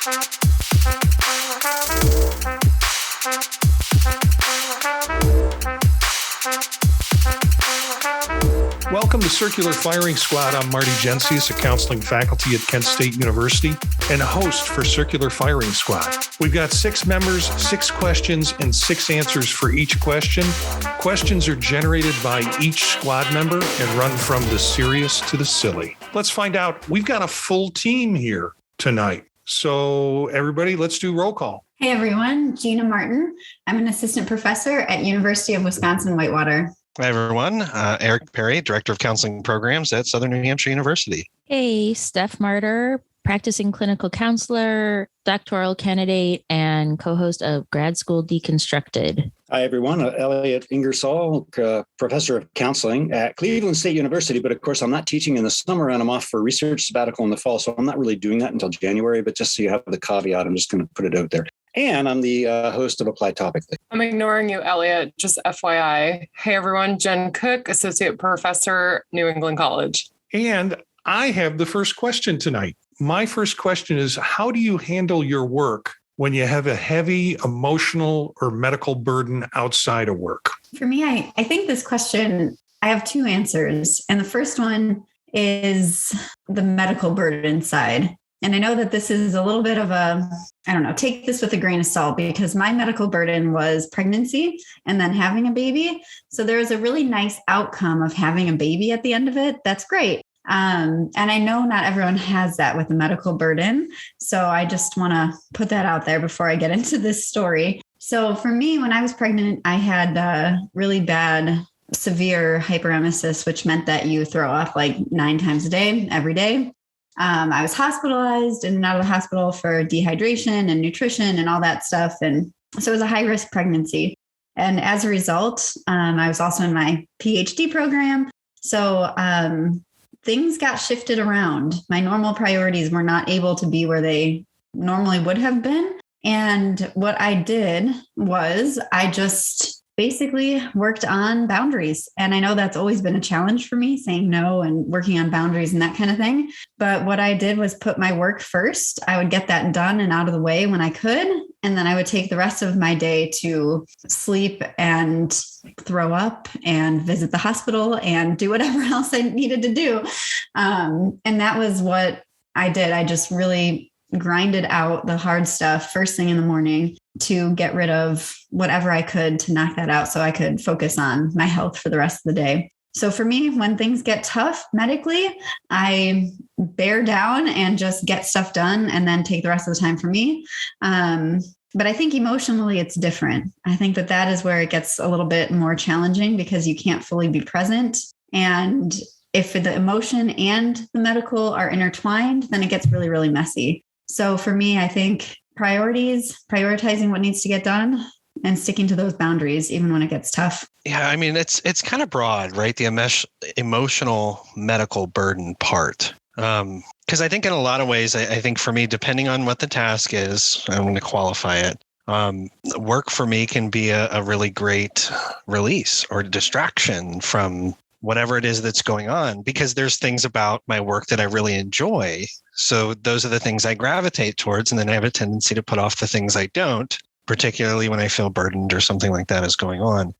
Welcome to Circular Firing Squad. I'm Marty, a counseling faculty at Kent State University and a host for Circular Firing Squad. We've got 6 members, 6 questions, and 6 answers for each question. Questions are generated by each squad member and run from the serious to the silly. Let's find out. We've got a full team here tonight. So everybody, let's do roll call. Hey everyone, Gina Martin. I'm an assistant professor at University of Wisconsin-Whitewater. Hi, everyone. Eric Perry, Director of Counseling Programs at Southern New Hampshire University. Hey, Steph Martyr, practicing clinical counselor, doctoral candidate, and co-host of Grad School Deconstructed. Hi, everyone. Elliott Ingersoll, professor of counseling at Cleveland State University. But of course, I'm not teaching in the summer and I'm off for research sabbatical in the fall. So I'm not really doing that until January. But just so you have the caveat, I'm just going to put it out there. And I'm the host of Applied Topically. I'm ignoring you, Elliott. Just FYI. Hey, everyone. Jenn Cook, Associate Professor, New England College. And I have the first question tonight. My first question is, how do you handle your work when you have a heavy emotional or medical burden outside of work? For me, I think this question, I have 2 answers. And the first one is the medical burden side. And I know that this is a little bit of take this with a grain of salt, because my medical burden was pregnancy and then having a baby. So there was a really nice outcome of having a baby at the end of it. That's great. And I know not everyone has that with a medical burden. So I just want to put that out there before I get into this story. So for me, when I was pregnant, I had really bad, severe hyperemesis, which meant that you throw up like 9 times a day, every day. I was hospitalized in and out of the hospital for dehydration and nutrition and all that stuff. And so it was a high risk pregnancy. And as a result, I was also in my PhD program. So things got shifted around. My normal priorities were not able to be where they normally would have been. And what I did was I just basically worked on boundaries. And I know that's always been a challenge for me, saying no and working on boundaries and that kind of thing. But what I did was put my work first. I would get that done and out of the way when I could. And then I would take the rest of my day to sleep and throw up and visit the hospital and do whatever else I needed to do. And that was what I did. I just really grinded out the hard stuff first thing in the morning to get rid of whatever I could to knock that out so I could focus on my health for the rest of the day. So for me, when things get tough medically, I bear down and just get stuff done and then take the rest of the time for me. But I think emotionally it's different. I think that is where it gets a little bit more challenging because you can't fully be present. And if the emotion and the medical are intertwined, then it gets really, really messy. So for me, I think prioritizing what needs to get done and sticking to those boundaries, even when it gets tough. Yeah, I mean, it's kind of broad, right? The emotional medical burden part. Because I think in a lot of ways, I think for me, depending on what the task is, I'm going to qualify it. Work for me can be a really great release or distraction from whatever it is that's going on, because there's things about my work that I really enjoy. So those are the things I gravitate towards. And then I have a tendency to put off the things I don't, particularly when I feel burdened or something like that is going on.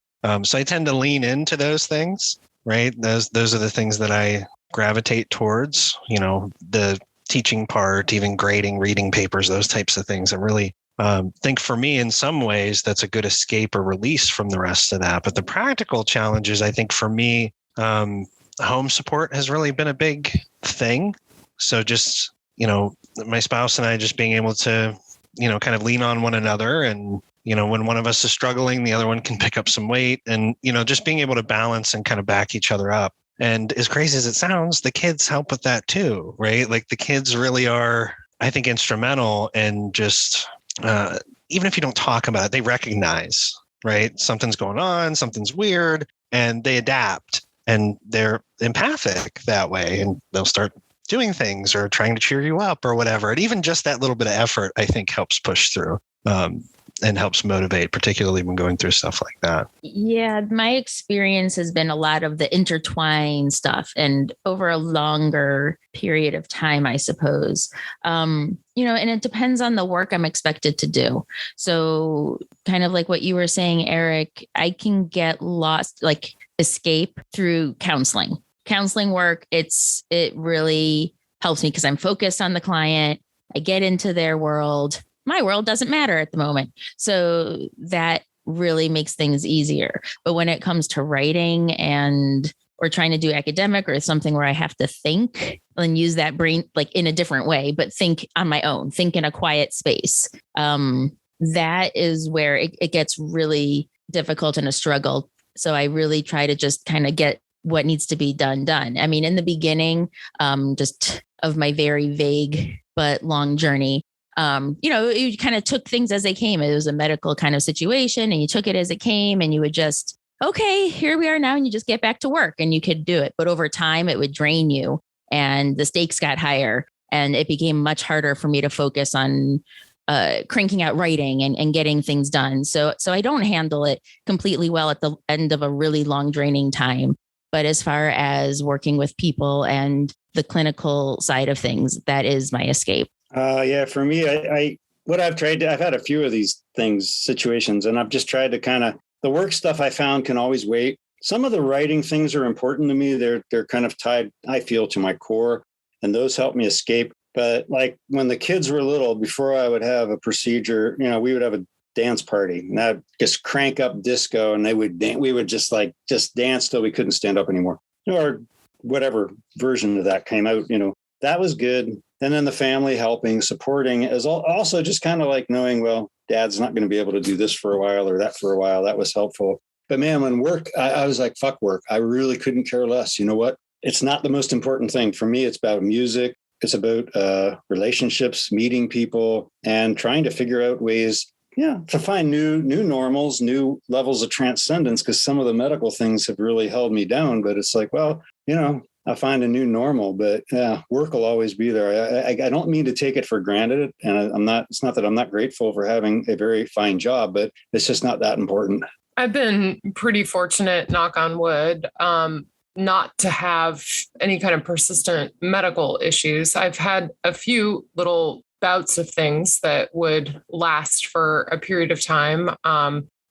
So I tend to lean into those things, right? Those are the things that I gravitate towards, the teaching part, even grading, reading papers, those types of things. I really think for me, in some ways, that's a good escape or release from the rest of that. But the practical challenges, I think for me, home support has really been a big thing. So just, my spouse and I just being able to, kind of lean on one another, and, when one of us is struggling, the other one can pick up some weight, and, just being able to balance and kind of back each other up. And as crazy as it sounds, the kids help with that too, right? Like the kids really are, I think, instrumental, and just, even if you don't talk about it, they recognize, right? Something's going on, something's weird, and they adapt. And they're empathic that way, and they'll start doing things or trying to cheer you up or whatever. And even just that little bit of effort, I think, helps push through. and helps motivate, particularly when going through stuff like that. Yeah, my experience has been a lot of the intertwined stuff and over a longer period of time, I suppose. And it depends on the work I'm expected to do. So kind of like what you were saying, Eric, I can get lost, like escape through counseling. Counseling work, it really helps me because I'm focused on the client. I get into their world. My world doesn't matter at the moment. So that really makes things easier. But when it comes to writing or trying to do academic or something where I have to think and use that brain like in a different way, but think on my own, think in a quiet space. That is where it gets really difficult and a struggle. So I really try to just kind of get what needs to be done. I mean, in the beginning, just of my very vague but long journey, you kind of took things as they came. It was a medical kind of situation and you took it as it came and you would just, okay, here we are now. And you just get back to work and you could do it. But over time, it would drain you and the stakes got higher and it became much harder for me to focus on cranking out writing and getting things done. So I don't handle it completely well at the end of a really long draining time. But as far as working with people and the clinical side of things, that is my escape. For me, I've had a few of these situations, and I've just tried to the work stuff I found can always wait. Some of the writing things are important to me. They're kind of tied, I feel, to my core, and those help me escape. But like when the kids were little, before I would have a procedure, we would have a dance party and I'd just crank up disco and we would just dance till we couldn't stand up anymore, or whatever version of that came out, that was good. And then the family helping, supporting is also just kind of like knowing, well, dad's not going to be able to do this for a while or that for a while. That was helpful. But man, when work, I was like, fuck work. I really couldn't care less. You know what? It's not the most important thing for me. It's about music. It's about relationships, meeting people and trying to figure out ways to find new normals, new levels of transcendence, because some of the medical things have really held me down. But it's like, well, I'll find a new normal, but work will always be there. I don't mean to take it for granted. And it's not that I'm not grateful for having a very fine job, but it's just not that important. I've been pretty fortunate, knock on wood, not to have any kind of persistent medical issues. I've had a few little bouts of things that would last for a period of time.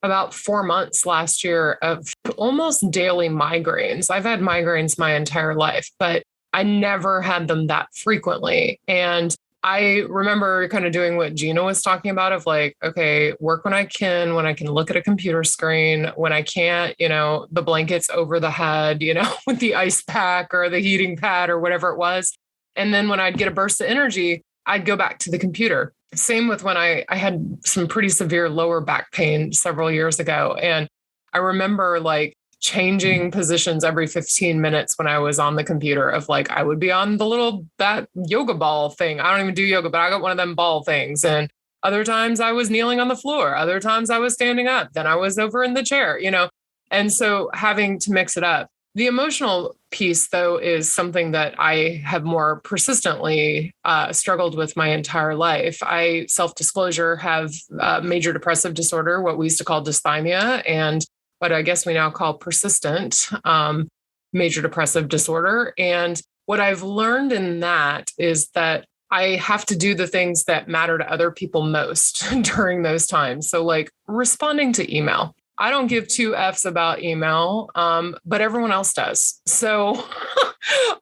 About 4 months last year of almost daily migraines. I've had migraines my entire life, but I never had them that frequently. And I remember kind of doing what Gina was talking about of like, okay, work when I can look at a computer screen, when I can't, the blankets over the head, with the ice pack or the heating pad or whatever it was. And then when I'd get a burst of energy, I'd go back to the computer. Same with when I had some pretty severe lower back pain several years ago. And I remember like changing positions every 15 minutes when I was on the computer of like, I would be on that yoga ball thing. I don't even do yoga, but I got one of them ball things. And other times I was kneeling on the floor. Other times I was standing up. Then I was over in the chair, And so having to mix it up. The emotional piece, though, is something that I have more persistently struggled with my entire life. I, self-disclosure, have major depressive disorder, what we used to call dysthymia, and what I guess we now call persistent major depressive disorder. And what I've learned in that is that I have to do the things that matter to other people most during those times. So like responding to email. I don't give two F's about email, but everyone else does. So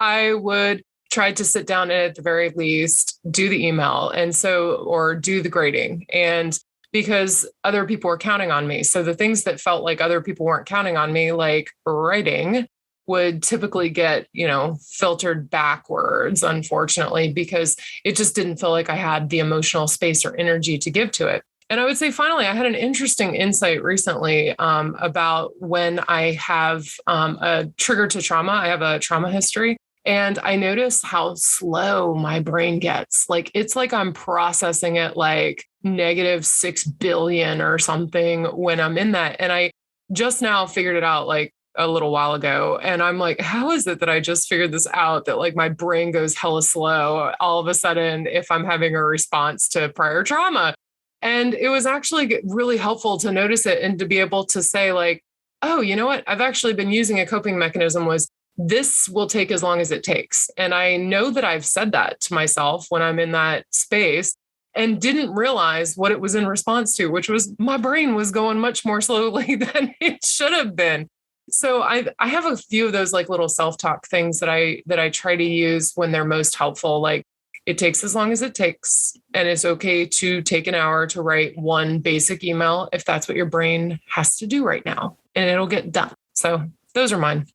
I would try to sit down and at the very least do the email or do the grading. And because other people were counting on me. So the things that felt like other people weren't counting on me, like writing, would typically get, filtered backwards, unfortunately, because it just didn't feel like I had the emotional space or energy to give to it. And I would say, finally, I had an interesting insight recently about when I have a trigger to trauma. I have a trauma history. And I notice how slow my brain gets. Like, it's like I'm processing it like -6 billion or something when I'm in that. And I just now figured it out like a little while ago. And I'm like, how is it that I just figured this out, that like my brain goes hella slow all of a sudden if I'm having a response to prior trauma? And it was actually really helpful to notice it and to be able to say like, oh, you know what? I've actually been using a coping mechanism was this will take as long as it takes. And I know that I've said that to myself when I'm in that space and didn't realize what it was in response to, which was my brain was going much more slowly than it should have been. So I have a few of those like little self-talk things that I try to use when they're most helpful. Like it takes as long as it takes, and it's okay to take an hour to write one basic email if that's what your brain has to do right now, and it'll get done. So those are mine.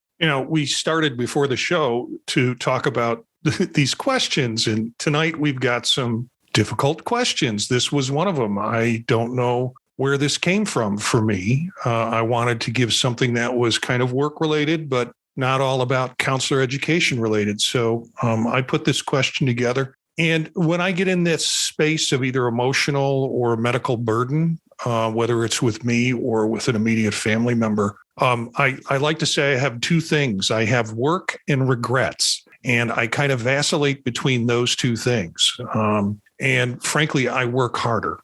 We started before the show to talk about these questions, and tonight we've got some difficult questions. This was one of them. I don't know where this came from for me. I wanted to give something that was kind of work related, but not all about counselor education related. So I put this question together. And when I get in this space of either emotional or medical burden, whether it's with me or with an immediate family member, I like to say I have two things. I have work and regrets, and I kind of vacillate between those two things. And frankly, I work harder.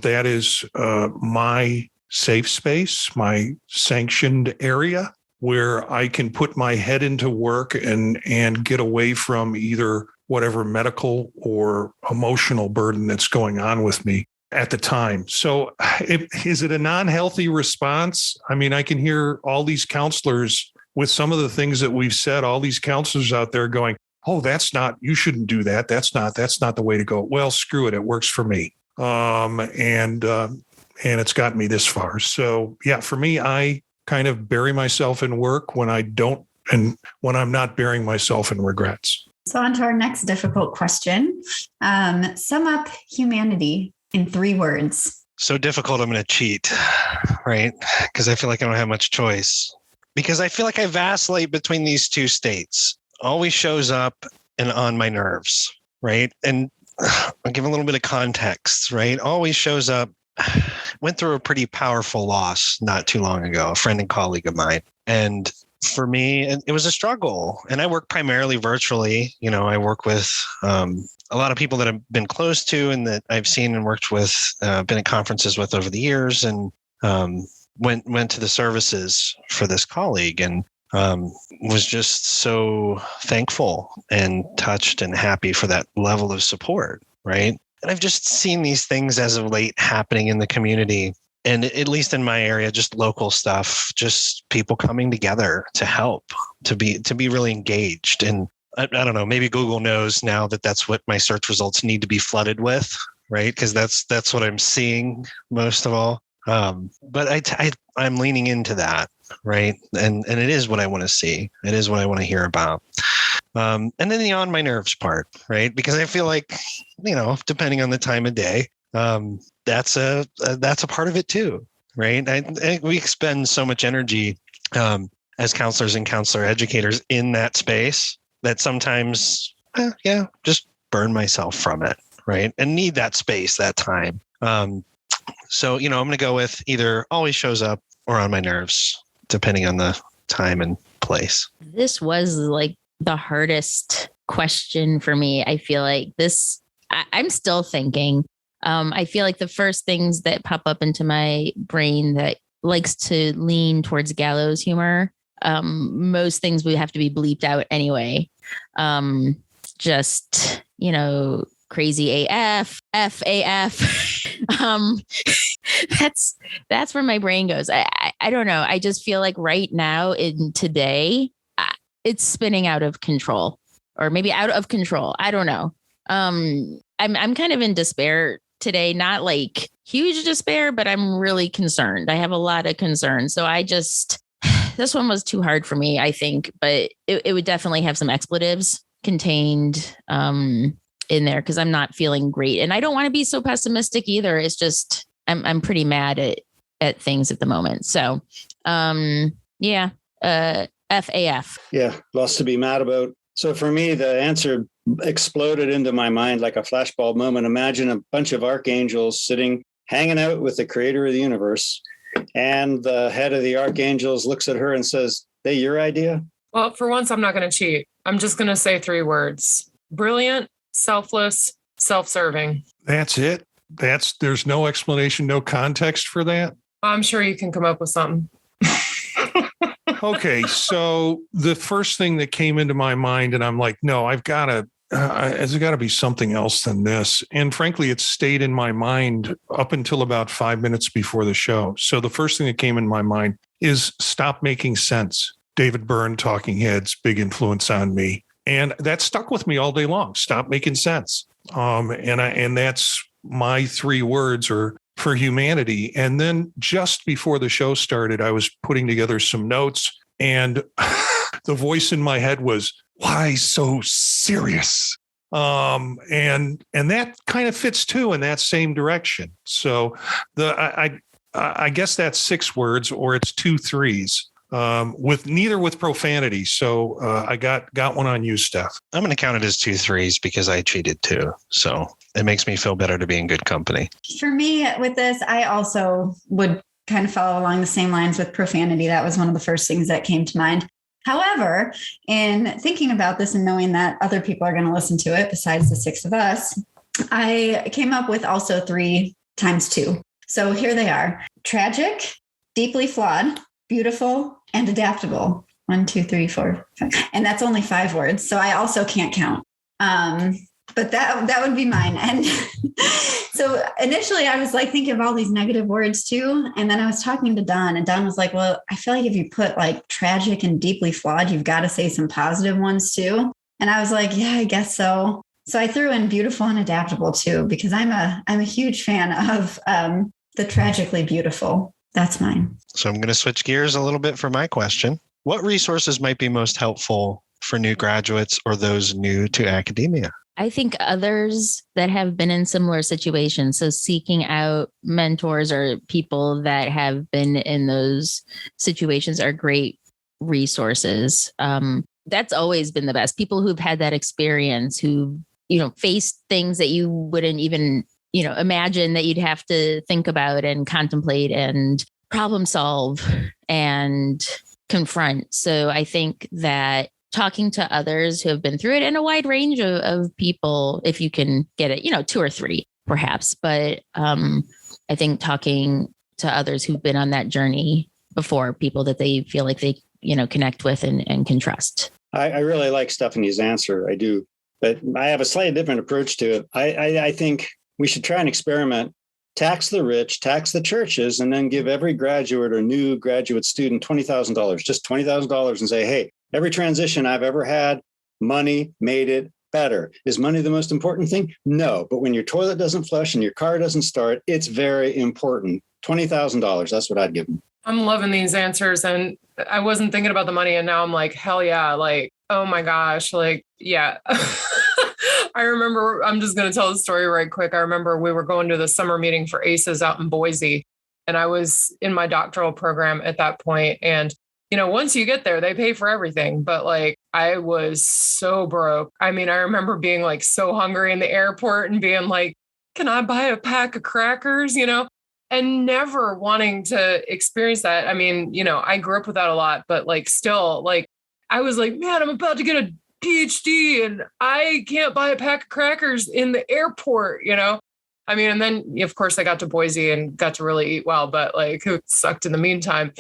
That is my safe space, my sanctioned area where I can put my head into work and get away from either whatever medical or emotional burden that's going on with me at the time. So is it a non-healthy response? I mean, I can hear all these counselors with some of the things that we've said, all these counselors out there going, oh, you shouldn't do that. That's not the way to go. Well, screw it. It works for me. And it's gotten me this far. So yeah, for me, I kind of bury myself in work when I don't, and when I'm not burying myself in regrets. So on to our next difficult question. Sum up humanity in 3 words. So difficult, I'm going to cheat, right? Because I feel like I don't have much choice. Because I feel like I vacillate between these two states. Always shows up and on my nerves, right? And I'll give a little bit of context, right? Always shows up. Went through a pretty powerful loss not too long ago, a friend and colleague of mine. And for me, it was a struggle. And I work primarily virtually. I work with a lot of people that I've been close to and that I've seen and worked with, been at conferences with over the years, and went to the services for this colleague and was just so thankful and touched and happy for that level of support, right? And I've just seen these things as of late happening in the community, and at least in my area, just local stuff, just people coming together to help, to be really engaged. And I don't know, maybe Google knows now that that's what my search results need to be flooded with, right? Because that's what I'm seeing most of all. But I'm leaning into that, right? And it is what I want to see. It is what I want to hear about. And then the on my nerves part, right? Because I feel like, depending on the time of day, that's a part of it too, right? I we expend so much energy as counselors and counselor educators in that space that sometimes, just burn myself from it, right? And need that space, that time. So, I'm going to go with either always shows up or on my nerves, depending on the time and place. This was like the hardest question for me. I feel like I'm still thinking. I feel like the first things that pop up into my brain that likes to lean towards gallows humor, most things would have to be bleeped out anyway. Just, crazy AF, FAF. That's where my brain goes. I don't know. I just feel like right now in today, it's spinning out of control, or maybe out of control. I don't know. I'm kind of in despair today, not like huge despair, but I'm really concerned. I have a lot of concerns. So this one was too hard for me, I think, but it would definitely have some expletives contained in there because I'm not feeling great. And I don't want to be so pessimistic either. It's just, I'm pretty mad at things at the moment. So, FAF. Yeah, lots to be mad about. So for me, the answer exploded into my mind like a flashbulb moment. Imagine a bunch of archangels hanging out with the creator of the universe. And the head of the archangels looks at her and says, "Hey, your idea?" Well, for once, I'm not going to cheat. I'm just going to say 3 words: brilliant, selfless, self-serving. That's it. there's no explanation, no context for that? I'm sure you can come up with something. Okay, so the first thing that came into my mind, and I'm like, no, there's got to be something else than this. And frankly, it stayed in my mind up until about 5 minutes before the show. So the first thing that came in my mind is Stop Making Sense. David Byrne, Talking Heads, big influence on me. And that stuck with me all day long. Stop making sense. And that's my 3 words are for humanity. And then just before the show started, I was putting together some notes, and the voice in my head was, why so serious? And that kind of fits too in that same direction. So I guess that's 6 words, or it's 2 threes. With neither with profanity. So I got one on you, Steph. I'm going to count it as 2 threes because I cheated too. So it makes me feel better to be in good company. For me, with this, I also would kind of follow along the same lines with profanity. That was one of the first things that came to mind. However, in thinking about this and knowing that other people are going to listen to it besides the 6 of us, I came up with also 3 times 2. So here they are: tragic, deeply flawed, beautiful, and adaptable. 1, 2, 3, 4, 5. And that's only 5 words. So I also can't count. But that would be mine. And so initially I was like thinking of all these negative words too. And then I was talking to Don, and Don was like, well, I feel like if you put like tragic and deeply flawed, you've got to say some positive ones too. And I was like, yeah, I guess so. So I threw in beautiful and adaptable too, because I'm a huge fan of the tragically beautiful. That's mine. So I'm going to switch gears a little bit for my question. What resources might be most helpful for new graduates or those new to academia? I think others that have been in similar situations. So seeking out mentors or people that have been in those situations are great resources. That's always been the best. People who've had that experience, who, faced things that you wouldn't even, imagine that you'd have to think about and contemplate and problem solve and confront. So I think that talking to others who have been through it, and a wide range of people, if you can get it, 2 or 3 perhaps. But I think talking to others who've been on that journey before, people that they feel like they, connect with and can trust. I really like Stephanie's answer. I do. But I have a slightly different approach to it. I think we should try and experiment, tax the rich, tax the churches, and then give every graduate or new graduate student $20,000, just $20,000, and say, hey, every transition I've ever had, money made it better. Is money the most important thing? No. But when your toilet doesn't flush and your car doesn't start, it's very important. $20,000. That's what I'd give them. I'm loving these answers. And I wasn't thinking about the money. And now I'm like, hell yeah. Like, oh my gosh. Like, yeah. I remember, I'm just going to tell the story right quick. I remember we were going to the summer meeting for ACEs out in Boise, and I was in my doctoral program at that point. And, once you get there, they pay for everything. But like, I was so broke. I mean, I remember being like so hungry in the airport and being like, can I buy a pack of crackers, and never wanting to experience that. I mean, I grew up with that a lot, but like still, like, I was like, man, I'm about to get a PhD and I can't buy a pack of crackers in the airport, I mean, and then of course I got to Boise and got to really eat well, but like it sucked in the meantime.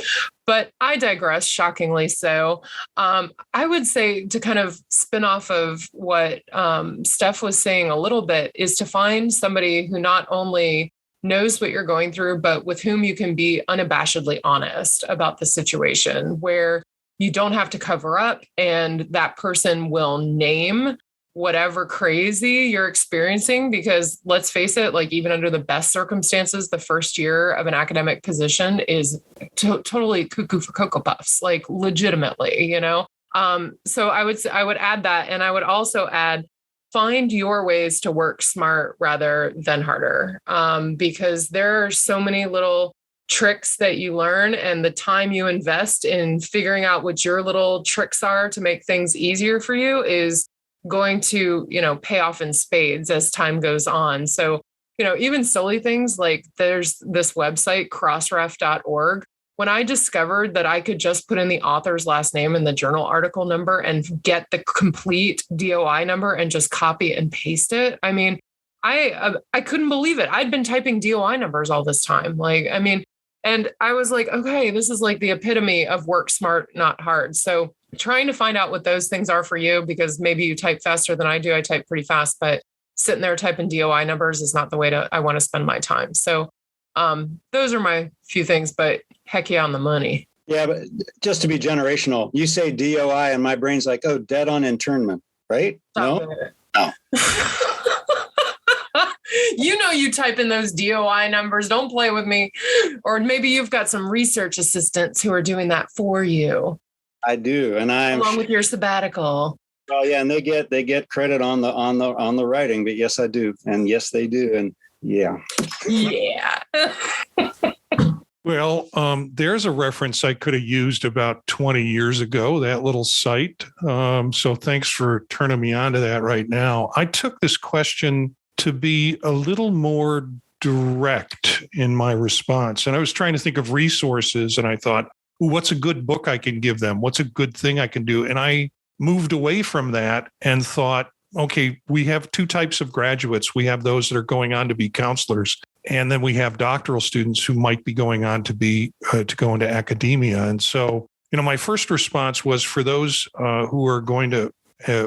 But I digress, shockingly so. I would say, to kind of spin off of what Steph was saying a little bit, is to find somebody who not only knows what you're going through, but with whom you can be unabashedly honest about the situation, where you don't have to cover up, and that person will name whatever crazy you're experiencing. Because let's face it, like even under the best circumstances, the first year of an academic position is totally cuckoo for Cocoa Puffs, like legitimately, So I would add that. And I would also add, find your ways to work smart rather than harder. Because there are so many little tricks that you learn, and the time you invest in figuring out what your little tricks are to make things easier for you is going to, pay off in spades as time goes on. So, even silly things like there's this website, crossref.org. When I discovered that I could just put in the author's last name and the journal article number and get the complete DOI number and just copy and paste it, I mean, I couldn't believe it. I'd been typing DOI numbers all this time. And I was like, okay, this is like the epitome of work smart, not hard. So trying to find out what those things are for you, because maybe you type faster than I do. I type pretty fast, but sitting there typing DOI numbers is not the way I want to spend my time. So those are my few things, but heck yeah, on the money. Yeah, but just to be generational, you say DOI and my brain's like, oh, dead on internment, right? Stop No? No. You type in those DOI numbers. Don't play with me. Or maybe you've got some research assistants who are doing that for you. I do, and I'm along with your sabbatical. Oh yeah, and they get credit on the writing, but yes, I do, and yes, they do, and yeah. Yeah. Well, there's a reference I could have used about 20 years ago, that little site. So thanks for turning me on to that right now. I took this question to be a little more direct in my response. And I was trying to think of resources, and I thought, what's a good book I can give them? What's a good thing I can do? And I moved away from that and thought, okay, we have two types of graduates. We have those that are going on to be counselors, and then we have doctoral students who might be going on to be to go into academia. And so, my first response was for those who are going to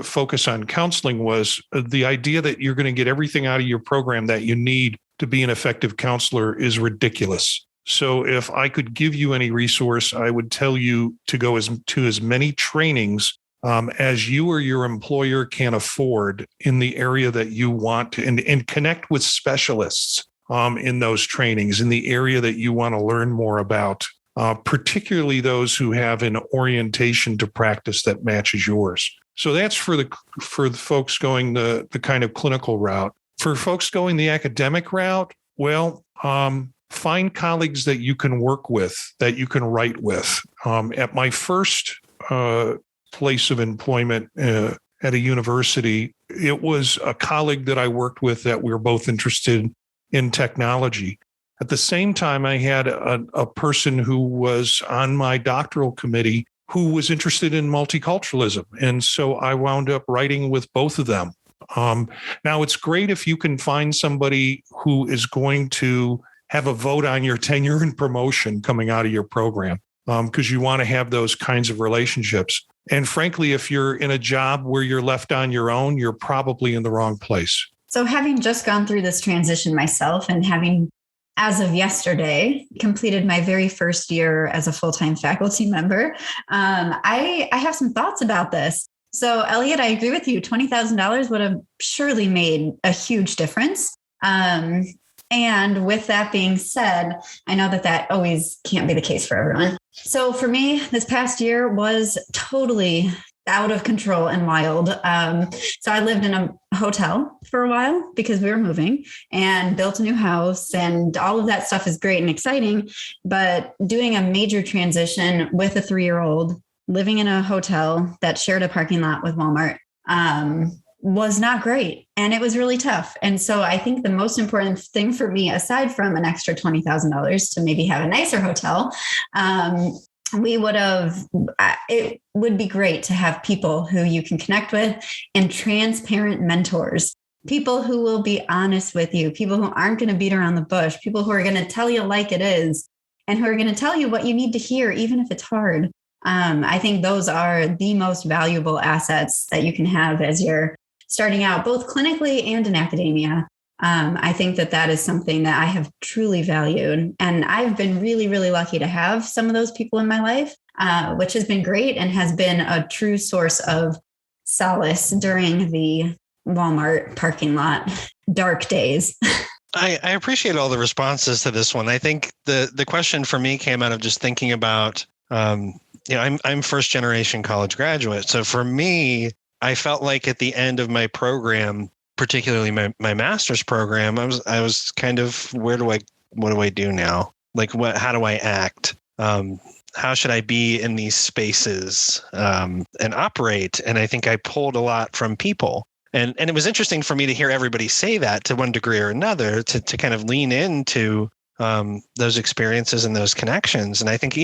focus on counseling was the idea that you're going to get everything out of your program that you need to be an effective counselor is ridiculous. So if I could give you any resource, I would tell you to go to as many trainings as you or your employer can afford in the area that you want to, and connect with specialists in those trainings in the area that you want to learn more about, particularly those who have an orientation to practice that matches yours. So that's for the folks going the kind of clinical route. For folks going the academic route, well, find colleagues that you can work with, that you can write with. At my first place of employment at a university, it was a colleague that I worked with that we were both interested in technology. At the same time, I had a person who was on my doctoral committee who was interested in multiculturalism. And so I wound up writing with both of them. Now, it's great if you can find somebody who is going to have a vote on your tenure and promotion coming out of your program, because you want to have those kinds of relationships. And frankly, if you're in a job where you're left on your own, you're probably in the wrong place. So having just gone through this transition myself and having, as of yesterday, completed my very first year as a full-time faculty member, I have some thoughts about this. So Elliott, I agree with you. $20,000 would have surely made a huge difference. And with that being said, I know that always can't be the case for everyone. So for me, this past year was totally out of control and wild. So I lived in a hotel for a while because we were moving and built a new house, and all of that stuff is great and exciting. But doing a major transition with a 3-year-old, living in a hotel that shared a parking lot with Walmart, was not great. And it was really tough. And so I think the most important thing for me, aside from an extra $20,000 to maybe have a nicer hotel, it would be great to have people who you can connect with and transparent mentors, people who will be honest with you, people who aren't going to beat around the bush, people who are going to tell you like it is, and who are going to tell you what you need to hear, even if it's hard. I think those are the most valuable assets that you can have as you're starting out, both clinically and in academia. I think that is something that I have truly valued. And I've been really, really lucky to have some of those people in my life, which has been great and has been a true source of solace during the Walmart parking lot dark days. I appreciate all the responses to this one. I think the question for me came out of just thinking about, I'm first generation college graduate. So for me, I felt like at the end of my program, particularly my master's program, I was kind of, what do I do now? Like how do I act? How should I be in these spaces and operate? And I think I pulled a lot from people. And it was interesting for me to hear everybody say that to one degree or another, to kind of lean into those experiences and those connections. And I think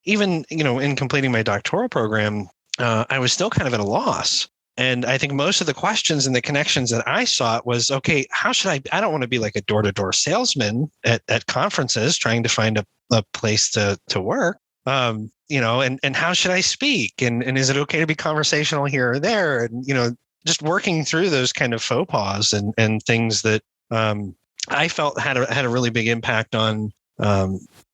even in completing my doctoral program, I was still kind of at a loss. And I think most of the questions and the connections that I sought was, okay, how should I don't want to be like a door-to-door salesman at conferences trying to find a place to work. And how should I speak? And is it okay to be conversational here or there? And, just working through those kind of faux pas and things that I felt had a really big impact on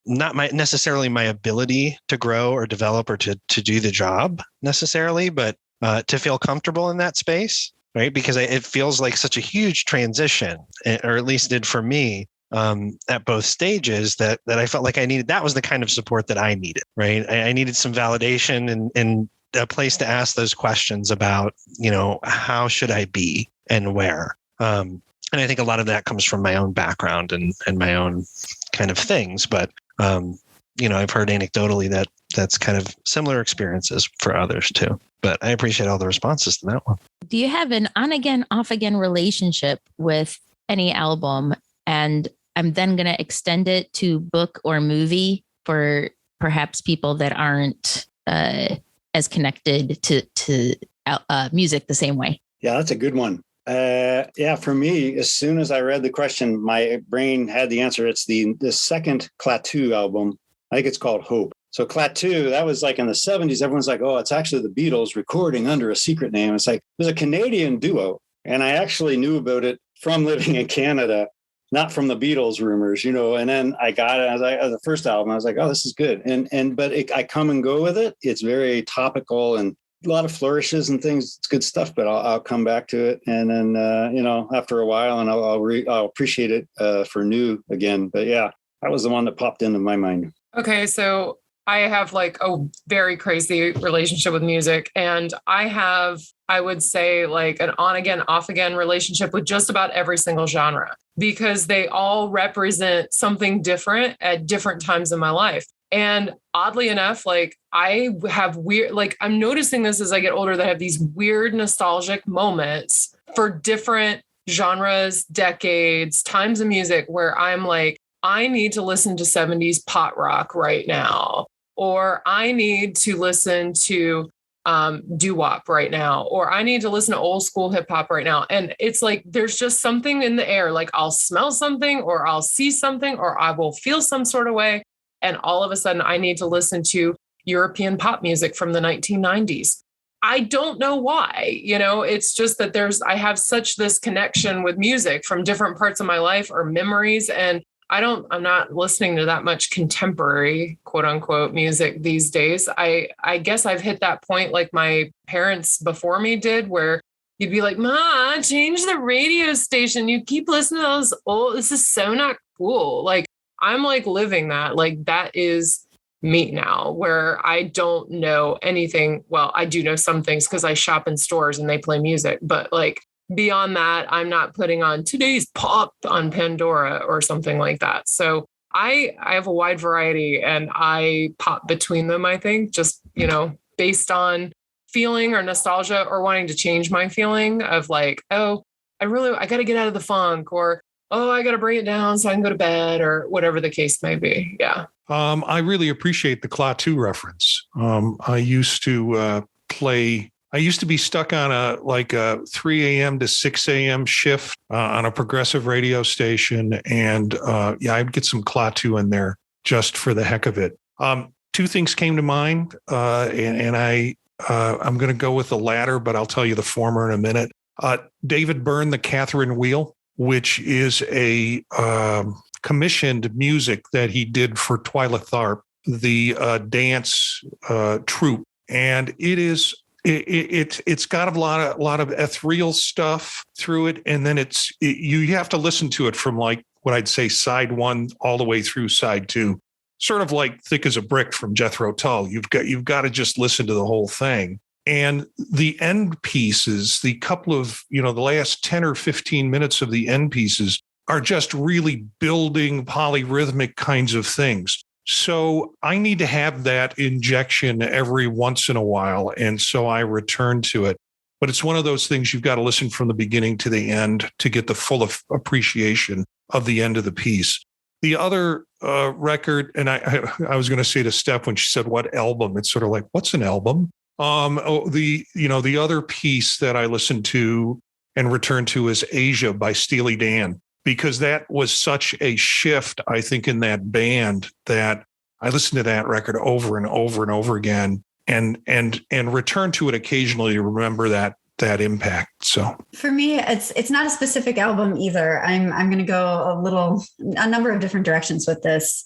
not necessarily my ability to grow or develop or to do the job necessarily, but to feel comfortable in that space, right? Because it feels like such a huge transition, or at least did for me, at both stages that I felt like I needed. That was the kind of support that I needed, right? I needed some validation and a place to ask those questions about, how should I be and where? And I think a lot of that comes from my own background and my own kind of things. But, I've heard anecdotally that's kind of similar experiences for others too. But I appreciate all the responses to that one. Do you have an on again, off again relationship with any album? And I'm then going to extend it to book or movie for perhaps people that aren't as connected to music the same way. Yeah, that's a good one. For me, as soon as I read the question, my brain had the answer. It's the second Klaatu album. I think it's called Hope. So Klaatu, that was like in the 70s. Everyone's like, oh, it's actually the Beatles recording under a secret name. It's like, it was a Canadian duo. And I actually knew about it from living in Canada, not from the Beatles rumors, and then I got it. I was like, the first album, I was like, oh, this is good. I come and go with it. It's very topical and a lot of flourishes and things. It's good stuff, but I'll come back to it. And then, after a while, and I'll appreciate it for new again. But yeah, that was the one that popped into my mind. Okay. So I have like a very crazy relationship with music, and I would say like an on again, off again relationship with just about every single genre, because they all represent something different at different times in my life. And oddly enough, like I have I'm noticing this as I get older, that I have these weird nostalgic moments for different genres, decades, times of music where I'm like, I need to listen to 70s pot rock right now, or I need to listen to doo-wop right now, or I need to listen to old school hip hop right now. And it's like, there's just something in the air. Like I'll smell something, or I'll see something, or I will feel some sort of way. And all of a sudden I need to listen to European pop music from the 1990s. I don't know why, it's just that I have such this connection with music from different parts of my life or memories. And I'm not listening to that much contemporary, quote unquote, music these days. I guess I've hit that point like my parents before me did, where you'd be like, Ma, change the radio station. You keep listening to those old, this is so not cool. Like I'm like living that, like that is me now, where I don't know anything. Well, I do know some things because I shop in stores and they play music, but like beyond that, I'm not putting on today's pop on Pandora or something like that. So I have a wide variety and I pop between them, I think, just, based on feeling or nostalgia or wanting to change my feeling of like, oh, I got to get out of the funk, or, oh, I got to bring it down so I can go to bed, or whatever the case may be. Yeah. I really appreciate the Klaatu reference. I used to be stuck on a 3 a.m. to 6 a.m. shift on a progressive radio station. And I'd get some Klaatu in there just for the heck of it. Two things came to mind, and I'm going to go with the latter, but I'll tell you the former in a minute. David Byrne, the Catherine Wheel, which is a commissioned music that he did for Twyla Tharp, the dance troupe. And it's got a lot of ethereal stuff through it, and then you have to listen to it from like what I'd say side one all the way through side two, sort of like Thick as a Brick from Jethro Tull. You've got to just listen to the whole thing. And the end pieces, the couple of the last 10 or 15 minutes of the end pieces are just really building polyrhythmic kinds of things. So I need to have that injection every once in a while. And so I return to it. But it's one of those things you've got to listen from the beginning to the end to get the full appreciation of the end of the piece. The other record, and I was going to say to Steph when she said, what album? It's sort of like, what's an album? The other piece that I listened to and returned to is Asia by Steely Dan, because that was such a shift, I think, in that band that I listened to that record over and over and over again and return to it occasionally to remember that impact. So for me, it's not a specific album either. I'm going to go a number of different directions with this.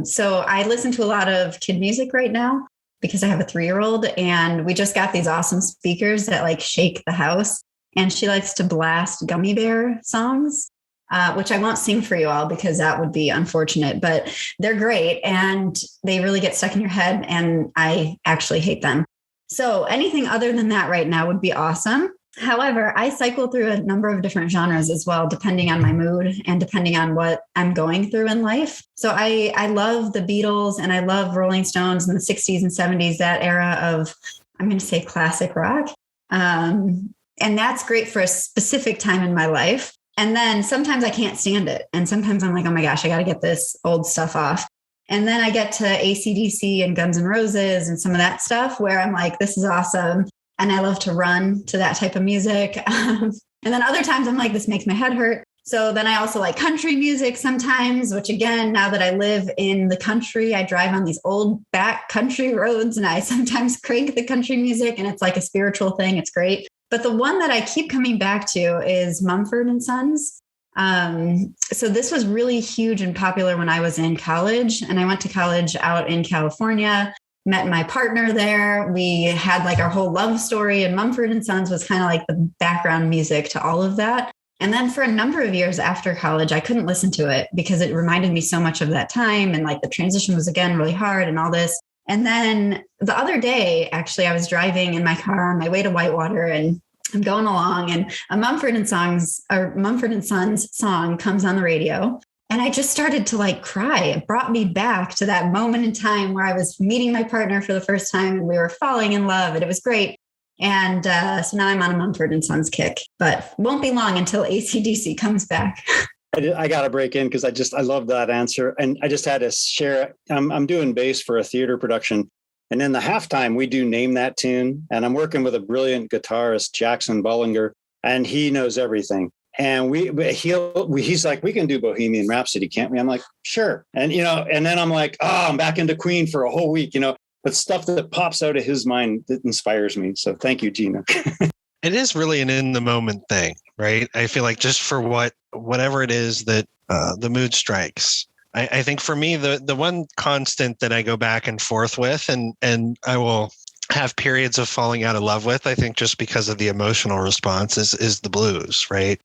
So I listen to a lot of kid music right now because I have a 3-year-old, and we just got these awesome speakers that like shake the house, and she likes to blast Gummy Bear songs, which I won't sing for you all because that would be unfortunate, but they're great and they really get stuck in your head, and I actually hate them. So anything other than that right now would be awesome. However, I cycle through a number of different genres as well, depending on my mood and depending on what I'm going through in life. So I love the Beatles and I love Rolling Stones in the 60s and 70s, that era of, I'm going to say classic rock. And that's great for a specific time in my life. And then sometimes I can't stand it. And sometimes I'm like, oh my gosh, I got to get this old stuff off. And then I get to AC/DC and Guns N' Roses and some of that stuff where I'm like, this is awesome. And I love to run to that type of music. And then other times I'm like, this makes my head hurt. So then I also like country music sometimes, which again, now that I live in the country, I drive on these old back country roads and I sometimes crank the country music and it's like a spiritual thing. It's great. But the one that I keep coming back to is Mumford and Sons. So this was really huge and popular when I was in college, and I went to college out in California, met my partner there. We had like our whole love story, and Mumford and Sons was kind of like the background music to all of that. And then for a number of years after college, I couldn't listen to it because it reminded me so much of that time. And like the transition was again really hard and all this. And then the other day, actually, I was driving in my car on my way to Whitewater, and I'm going along, and a Mumford and Sons song comes on the radio. And I just started to like cry. It brought me back to that moment in time where I was meeting my partner for the first time and we were falling in love, and it was great. And so now I'm on a Mumford and Sons kick, but won't be long until AC/DC comes back. I got to break in because I love that answer. And I just had to share, I'm doing bass for a theater production. And in the halftime, we do Name That Tune. And I'm working with a brilliant guitarist, Jackson Bollinger, and he knows everything. And he's like, we can do Bohemian Rhapsody, can't we? I'm like, sure. And, and then I'm like, I'm back into Queen for a whole week, but stuff that pops out of his mind that inspires me. So thank you, Gina. It is really an in the moment thing, right? I feel like just for whatever it is that the mood strikes. I think for me, the one constant that I go back and forth with and I will have periods of falling out of love with, I think just because of the emotional response is the blues, right?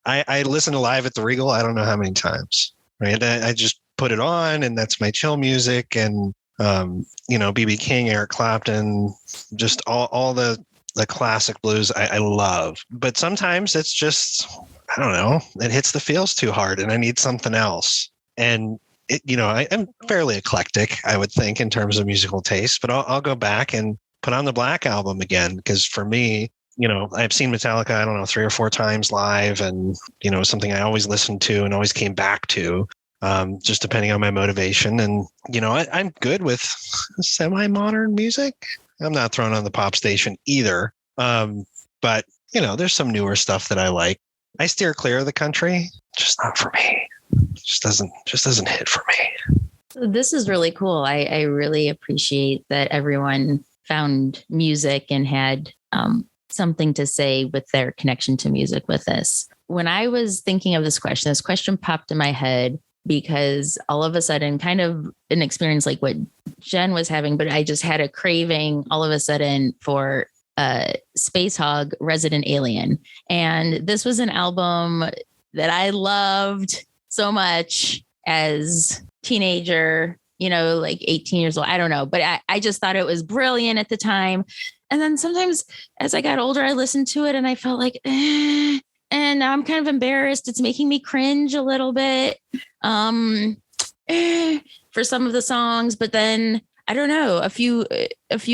I listen to Live at the Regal, I don't know how many times, right? I just put it on and that's my chill music, and, B.B. King, Eric Clapton, just all the classic blues I love. But sometimes it's just, I don't know, it hits the feels too hard and I need something else. And I'm fairly eclectic, I would think, in terms of musical taste, but I'll go back and put on the Black Album again. Because for me, I've seen Metallica, I don't know, 3 or 4 times live, and, something I always listened to and always came back to, just depending on my motivation. And, I'm good with semi-modern music. I'm not thrown on the pop station either. But, there's some newer stuff that I like. I steer clear of the country, just not for me. Just doesn't hit for me. This is really cool. I really appreciate that everyone found music and had something to say with their connection to music with this. When I was thinking of this question popped in my head because all of a sudden, kind of an experience like what Jenn was having, but I just had a craving all of a sudden for Space Hog, Resident Alien. And this was an album that I loved so much as teenager, like 18 years old. I don't know, but I just thought it was brilliant at the time. And then sometimes as I got older, I listened to it and I felt like, and now I'm kind of embarrassed. It's making me cringe a little bit for some of the songs. But then I don't know, a few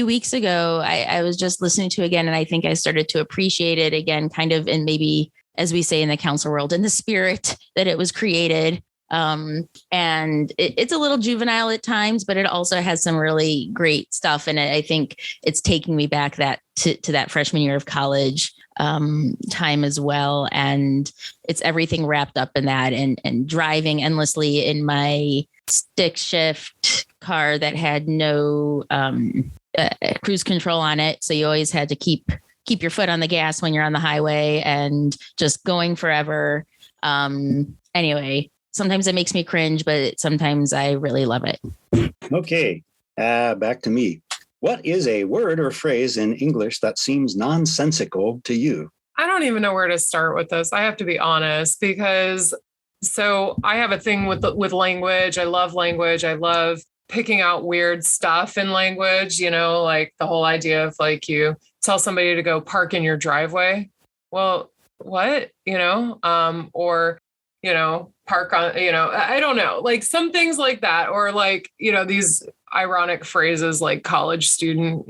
weeks ago, I was just listening to it again. And I think I started to appreciate it again, kind of, and maybe, as we say in the council world, in the spirit that it was created. And it's a little juvenile at times, but it also has some really great stuff. And I think it's taking me back to that freshman year of college time as well. And it's everything wrapped up in that, and driving endlessly in my stick shift car that had no cruise control on it. So you always had to keep your foot on the gas when you're on the highway and just going forever. Anyway, sometimes it makes me cringe, but sometimes I really love it. Okay, back to me. What is a word or phrase in English that seems nonsensical to you? I don't even know where to start with this. I have to be honest, because I have a thing with language. I love language. I love picking out weird stuff in language, like the whole idea of like you tell somebody to go park in your driveway. Well, what, or, park on, I don't know, like some things like that, or like, these ironic phrases like college student,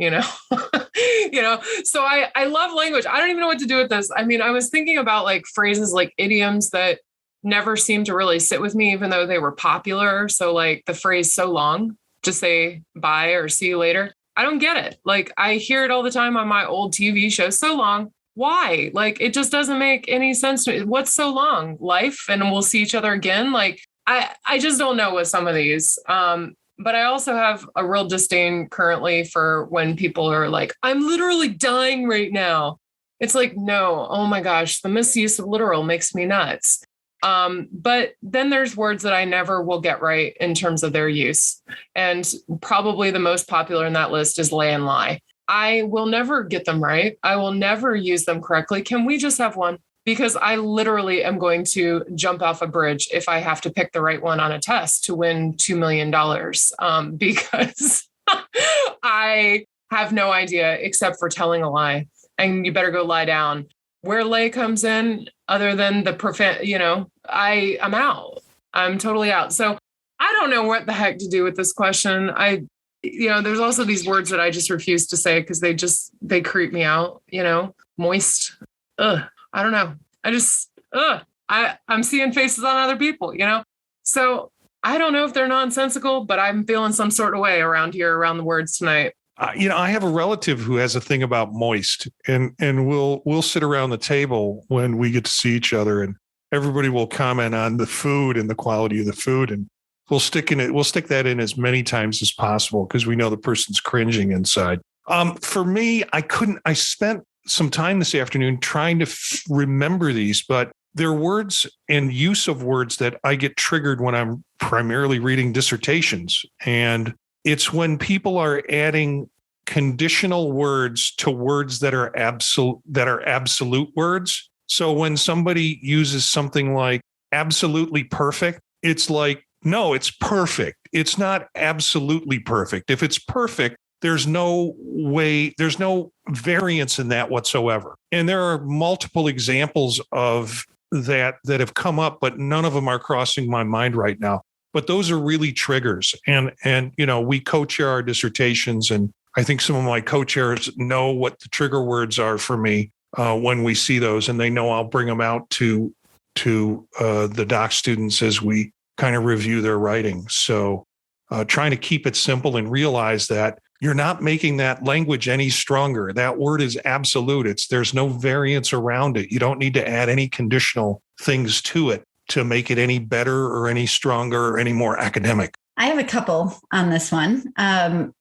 so I love language. I don't even know what to do with this. I mean, I was thinking about like phrases like idioms that never seemed to really sit with me, even though they were popular. So like the phrase "so long" to say bye or see you later. I don't get it. Like I hear it all the time on my old TV show. So long. Why? Like it just doesn't make any sense to me. What's so long? Life, and we'll see each other again. Like I just don't know with some of these. But I also have a real disdain currently for when people are like, I'm literally dying right now. It's like, no, oh my gosh, the misuse of literal makes me nuts. But then there's words that I never will get right in terms of their use. And probably the most popular in that list is lay and lie. I will never get them right. I will never use them correctly. Can we just have one? Because I literally am going to jump off a bridge if I have to pick the right one on a test to win $2 million, because I have no idea except for telling a lie. And you better go lie down. Where lay comes in, other than the I'm out. I'm totally out. So I don't know what the heck to do with this question. There's also these words that I just refuse to say because they creep me out, moist. Ugh. I don't know. I'm seeing faces on other people, So I don't know if they're nonsensical, but I'm feeling some sort of way around the words tonight. I have a relative who has a thing about moist, and we'll sit around the table when we get to see each other, and everybody will comment on the food and the quality of the food, and we'll stick that in as many times as possible because we know the person's cringing inside. For me, I spent some time this afternoon trying to remember these, but they're words and use of words that I get triggered when I'm primarily reading dissertations. And it's when people are adding conditional words to words that are absolute words. So when somebody uses something like absolutely perfect, it's like, no, it's perfect. It's not absolutely perfect. If it's perfect, there's no variance in that whatsoever. And there are multiple examples of that have come up, but none of them are crossing my mind right now. But those are really triggers. And we co-chair our dissertations, and I think some of my co-chairs know what the trigger words are for me when we see those, and they know I'll bring them out to the doc students as we kind of review their writing. So trying to keep it simple and realize that you're not making that language any stronger. That word is absolute. There's no variance around it. You don't need to add any conditional things to it to make it any better or any stronger or any more academic. I have a couple on this one.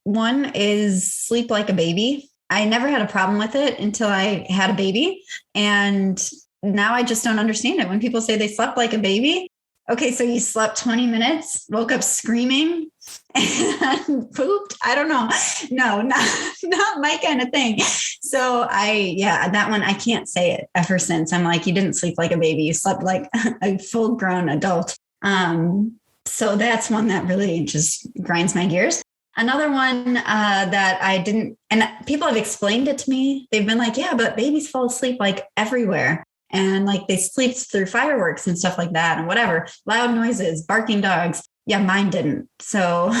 One is sleep like a baby. I never had a problem with it until I had a baby. And now I just don't understand it. When people say they slept like a baby, okay, so you slept 20 minutes, woke up screaming and pooped. I don't know. No, not my kind of thing. So that one, I can't say it ever since. I'm like, you didn't sleep like a baby. You slept like a full grown adult. So that's one that really just grinds my gears. Another one that I didn't, and people have explained it to me. They've been like, yeah, but babies fall asleep like everywhere. And like they sleep through fireworks and stuff like that and whatever, loud noises, barking dogs. Yeah, mine didn't. So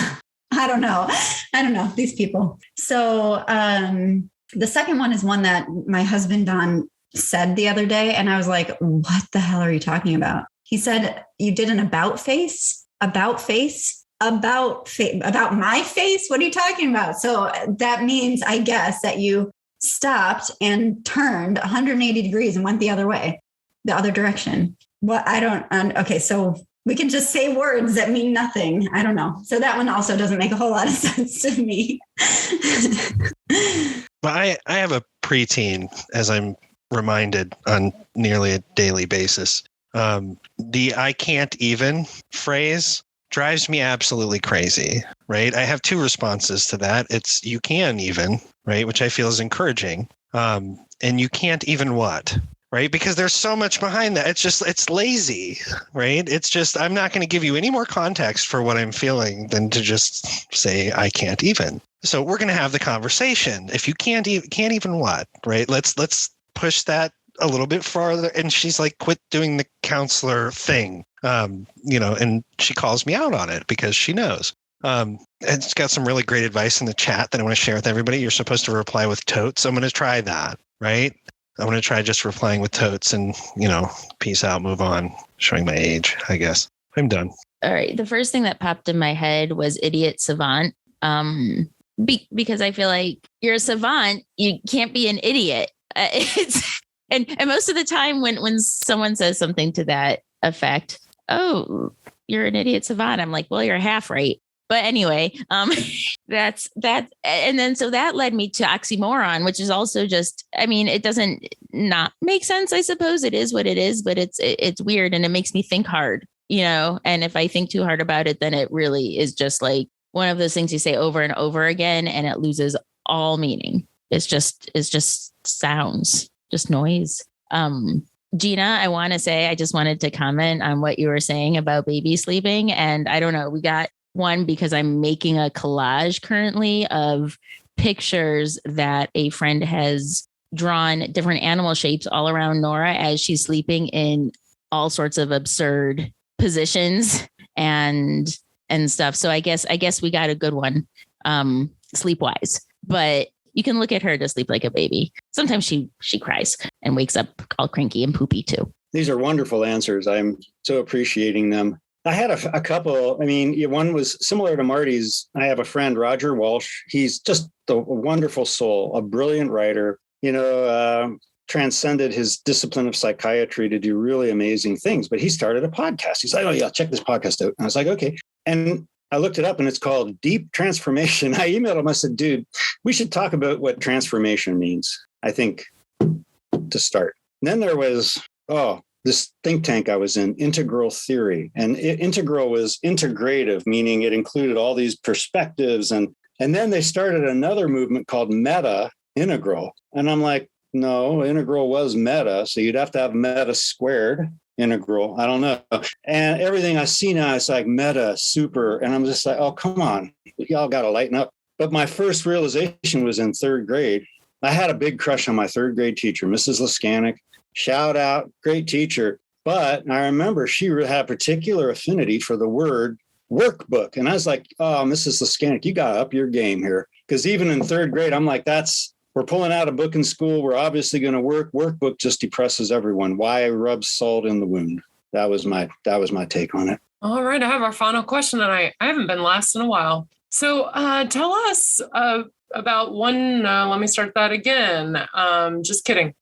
I don't know these people. So the second one is one that my husband Don said the other day. And I was like, what the hell are you talking about? He said you did an about face, about my face. What are you talking about? So that means, I guess, that you stopped and turned 180 degrees and went the other way, the other direction. What okay. So we can just say words that mean nothing. I don't know. So that one also doesn't make a whole lot of sense to me. But I have a preteen, as I'm reminded on nearly a daily basis. The "I can't even" phrase drives me absolutely crazy, right? I have two responses to that. It's "you can even," right? Which I feel is encouraging. And "you can't even" what? Right? Because there's so much behind that. It's lazy, right? It's just, I'm not going to give you any more context for what I'm feeling than to just say, "I can't even." So we're going to have the conversation. If you can't even what, right? Let's push that a little bit farther. And she's like, "Quit doing the counselor thing." And she calls me out on it because she knows. It's got some really great advice in the chat that I want to share with everybody. You're supposed to reply with totes. I'm going to try that, right? I'm going to try just replying with totes and, peace out, move on. Showing my age, I guess. I'm done. All right. The first thing that popped in my head was idiot savant. Because I feel like you're a savant, you can't be an idiot. And most of the time when someone says something to that effect, "Oh, you're an idiot savant," I'm like, well, you're half right. But anyway, that's that. And then so that led me to oxymoron, which is also just, it doesn't not make sense. I suppose it is what it is, but it's weird and it makes me think hard, and if I think too hard about it, then it really is just like one of those things you say over and over again and it loses all meaning. It's just sounds, just noise. Gina, I want to say, I just wanted to comment on what you were saying about baby sleeping. And I don't know, we got one because I'm making a collage currently of pictures that a friend has drawn, different animal shapes all around Nora as she's sleeping in all sorts of absurd positions and stuff. So I guess we got a good one, sleep-wise. But you can look at her to sleep like a baby. Sometimes she cries and wakes up all cranky and poopy too. These are wonderful answers. I'm so appreciating them. I had a couple. One was similar to Marty's. I have a friend, Roger Walsh. He's just a wonderful soul, a brilliant writer, transcended his discipline of psychiatry to do really amazing things. But he started a podcast. He's like, "Oh, yeah, check this podcast out." And I was like, okay. And I looked it up and it's called Deep Transformation. I emailed him. I said, "Dude, we should talk about what transformation means," I think, to start. And then there was, this think tank I was in, Integral Theory. And integral was integrative, meaning it included all these perspectives. And then they started another movement called meta integral. And I'm like, no, integral was meta. So you'd have to have meta squared integral. I don't know. And everything I see now is like meta, super. And I'm just like, oh, come on. Y'all got to lighten up. But my first realization was in third grade. I had a big crush on my third grade teacher, Mrs. Laskanik. Shout out, great teacher. But I remember she had a particular affinity for the word workbook. And I was like, "Oh, Mrs. Laskanik, you got to up your game here." Because even in third grade, I'm like, we're pulling out a book in school. We're obviously going to work. Workbook just depresses everyone. Why rub salt in the wound? That was my take on it. All right. I have our final question, and I haven't been last in a while. So tell us about one. Let me start that again. Just kidding.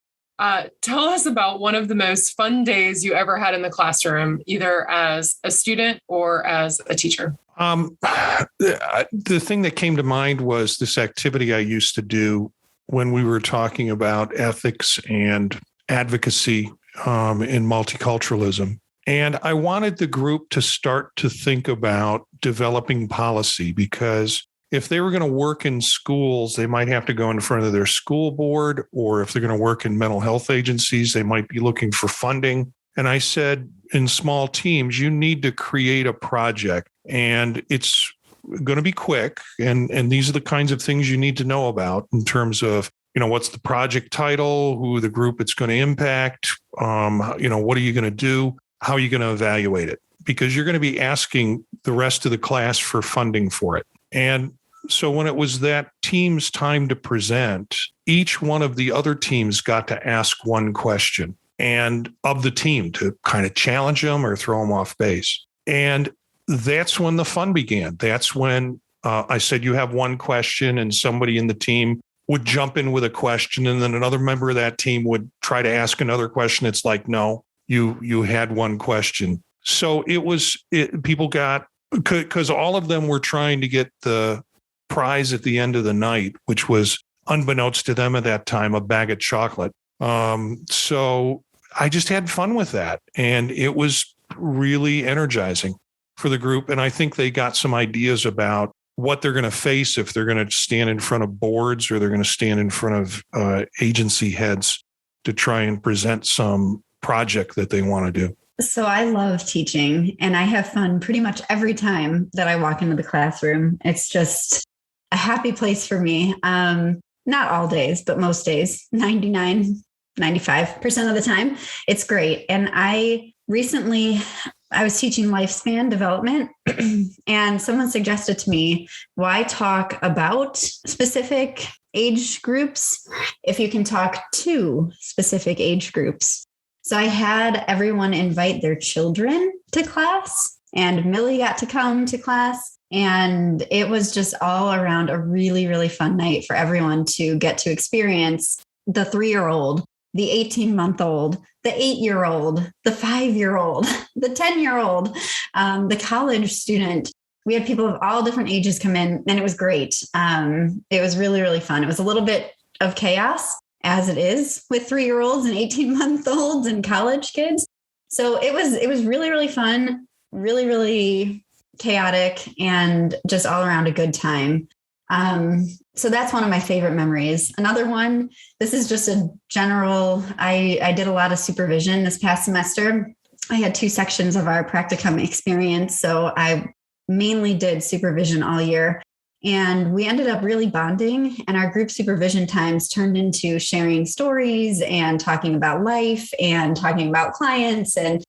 Tell us about one of the most fun days you ever had in the classroom, either as a student or as a teacher. The thing that came to mind was this activity I used to do when we were talking about ethics and advocacy in multiculturalism. And I wanted the group to start to think about developing policy, because if they were going to work in schools, they might have to go in front of their school board, or if they're going to work in mental health agencies, they might be looking for funding. And I said, in small teams, you need to create a project, and it's going to be quick. And these are the kinds of things you need to know about in terms of, what's the project title, who the group it's going to impact, what are you going to do, how are you going to evaluate it? Because you're going to be asking the rest of the class for funding for it. And so when it was that team's time to present, each one of the other teams got to ask one question. and of the team to kind of challenge them or throw them off base. And that's when the fun began. That's when I said, you have one question, and somebody in the team would jump in with a question, and then another member of that team would try to ask another question. It's like, no, you had one question. So people got, because all of them were trying to get the prize at the end of the night, which was, unbeknownst to them at that time, a bag of chocolate. So I just had fun with that. And it was really energizing for the group. And I think they got some ideas about what they're going to face if they're going to stand in front of boards or they're going to stand in front of agency heads to try and present some project that they want to do. So I love teaching, and I have fun pretty much every time that I walk into the classroom. It's just a happy place for me. Not all days, but most days, 95% of the time. It's great. And I was teaching lifespan development, and someone suggested to me, why talk about specific age groups if you can talk to specific age groups? So I had everyone invite their children to class, and Millie got to come to class. And it was just all around a really, really fun night for everyone to get to experience the 3-year-old, the 18-month-old, the 8-year-old, the 5-year-old, the 10-year-old, the college student. We had people of all different ages come in, and it was great. It was really, really fun. It was a little bit of chaos, as it is with 3-year-olds and 18-month-olds and college kids. So it was really, really fun, really, really chaotic, and just all around a good time. So that's one of my favorite memories. Another one, this is just a general, I did a lot of supervision this past semester. I had 2 sections of our practicum experience. So I mainly did supervision all year. And we ended up really bonding, and our group supervision times turned into sharing stories and talking about life and talking about clients and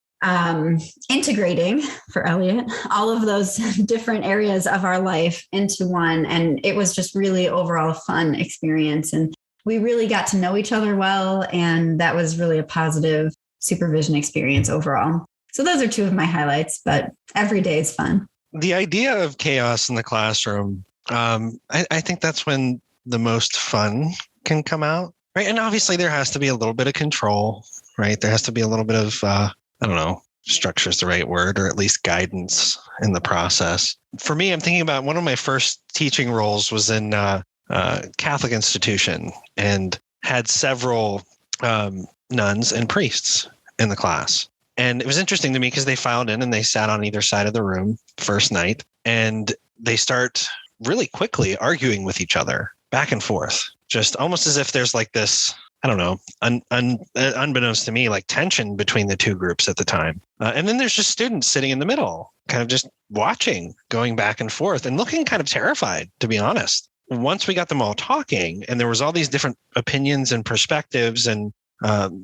integrating, for Elliott, all of those different areas of our life into one. And it was just really overall a fun experience. And we really got to know each other well. And that was really a positive supervision experience overall. So those are 2 of my highlights, but every day is fun. The idea of chaos in the classroom, I think that's when the most fun can come out, right? And obviously there has to be a little bit of control, right? There has to be a little bit of, I don't know, structure is the right word, or at least guidance in the process. For me, I'm thinking about one of my first teaching roles was in a Catholic institution, and had several nuns and priests in the class. And it was interesting to me because they filed in and they sat on either side of the room first night, and they start really quickly arguing with each other back and forth, just almost as if there's like this, I don't know, unbeknownst to me, like tension between the 2 groups at the time. And then there's just students sitting in the middle, kind of just watching, going back and forth and looking kind of terrified, to be honest. Once we got them all talking, and there was all these different opinions and perspectives, and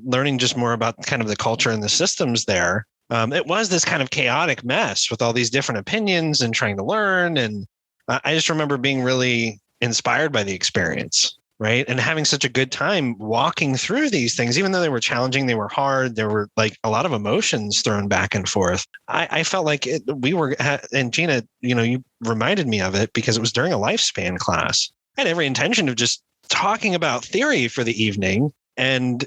learning just more about kind of the culture and the systems there, it was this kind of chaotic mess with all these different opinions and trying to learn. And I just remember being really inspired by the experience, right? And having such a good time walking through these things, even though they were challenging, they were hard. There were like a lot of emotions thrown back and forth. I felt like and Gina, you reminded me of it because it was during a lifespan class. I had every intention of just talking about theory for the evening. And,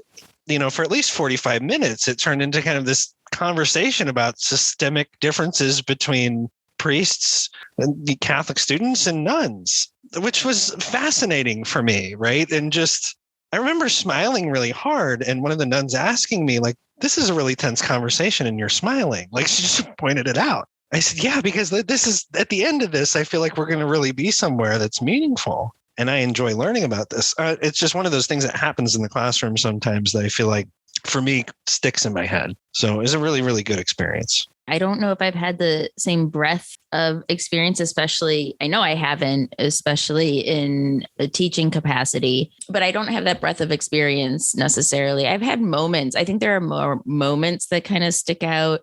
for at least 45 minutes, it turned into kind of this conversation about systemic differences between priests and the Catholic students and nuns, which was fascinating for me, right? And just, I remember smiling really hard, and one of the nuns asking me, like, this is a really tense conversation and you're smiling. Like, she just pointed it out. I said, yeah, because this is, at the end of this, I feel like we're going to really be somewhere that's meaningful. And I enjoy learning about this. It's just one of those things that happens in the classroom sometimes that I feel like, for me, sticks in my head. So it was a really, really good experience. I don't know if I've had the same breadth of experience, especially, I know I haven't, especially in a teaching capacity, but I don't have that breadth of experience necessarily. I've had moments. I think there are more moments that kind of stick out.